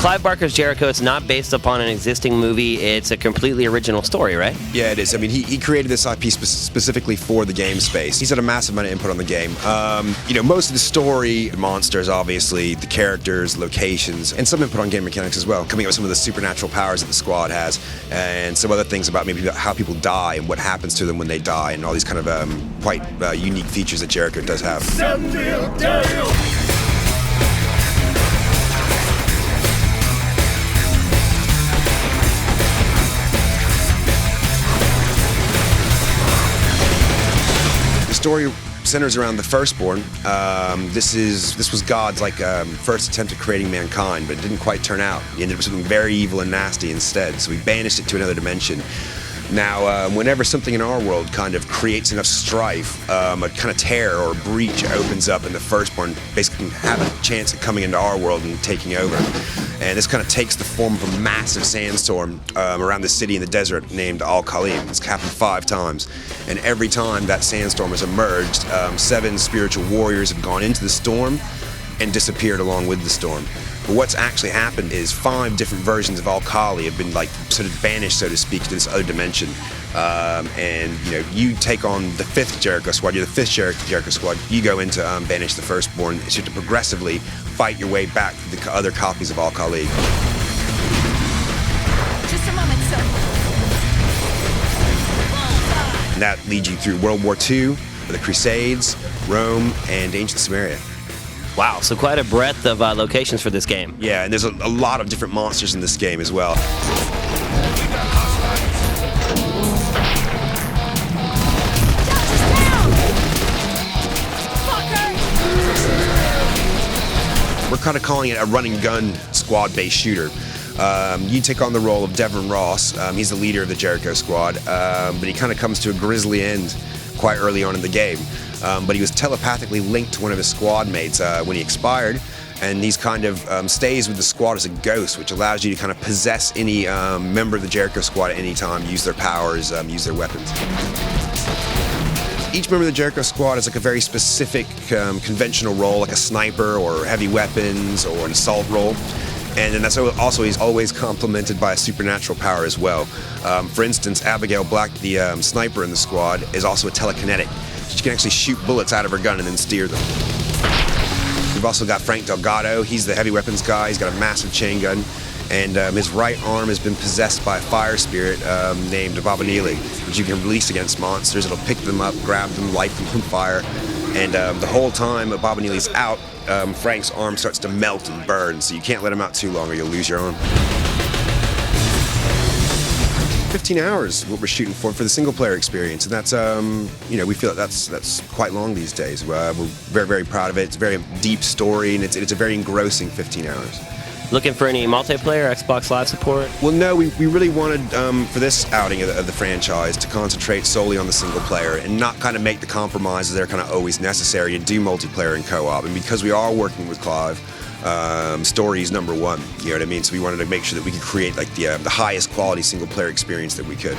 Clive Barker's Jericho is not based upon an existing movie. It's a completely original story, right? Yeah, it is. I mean, he created this IP specifically for the game space. He's had a massive amount of input on the game. Most of the story, the monsters, obviously, the characters, locations, and some input on game mechanics as well, coming up with some of the supernatural powers that the squad has, and some other things about maybe how people die and what happens to them when they die, and all these kind of quite unique features that Jericho does have. The story centers around the Firstborn. This was God's first attempt at creating mankind, but it didn't quite turn out. He ended up with something very evil and nasty instead, so he banished it to another dimension. Now, whenever something in our world kind of creates enough strife, a kind of tear or breach opens up, and the Firstborn basically can have a chance at coming into our world and taking over. And this kind of takes the form of a massive sandstorm around the city in the desert named Al-Khalim. It's happened 5 times. And every time that sandstorm has emerged, 7 spiritual warriors have gone into the storm and disappeared along with the storm. But what's actually happened is 5 different versions of Al-Khali have been sort of banished, so to speak, to this other dimension. And you take on the 5th Jericho squad. You're the 5th Jericho squad. You go into banish the Firstborn. So you have to progressively fight your way back to the other copies of Al-Khali. Just a moment, sir. And that leads you through World War II, the Crusades, Rome, and ancient Samaria. Wow, so quite a breadth of locations for this game. Yeah, and there's a lot of different monsters in this game as well. We're kind of calling it a run-and-gun squad-based shooter. You take on the role of Devon Ross. He's the leader of the Jericho squad, but he kind of comes to a grisly end quite early on in the game. But he was telepathically linked to one of his squad mates when he expired, and he's kind of stays with the squad as a ghost, which allows you to kind of possess any member of the Jericho squad at any time, use their powers, use their weapons. Each member of the Jericho squad has a very specific conventional role, like a sniper or heavy weapons or an assault role. And then that's also he's always complemented by a supernatural power as well. For instance, Abigail Black, the sniper in the squad, is also a telekinetic. She can actually shoot bullets out of her gun and then steer them. We've also got Frank Delgado. He's the heavy weapons guy. He's got a massive chain gun. And his right arm has been possessed by a fire spirit named Abominili, which you can release against monsters. It'll pick them up, grab them, light them on fire. And the whole time Abominili's out, Frank's arm starts to melt and burn, so you can't let him out too long or you'll lose your arm. 15 hours what we're shooting for the single player experience, and that's we feel that's quite long these days. We're very, very proud of it. It's a very deep story, and it's a very engrossing 15 hours. Looking for any multiplayer, Xbox Live support? Well, no, we really wanted, for this outing of the franchise, to concentrate solely on the single player and not kind of make the compromises that are kind of always necessary to do multiplayer and co-op. And because we are working with Clive, story is number one, you know what I mean? So we wanted to make sure that we could create the highest quality single player experience that we could.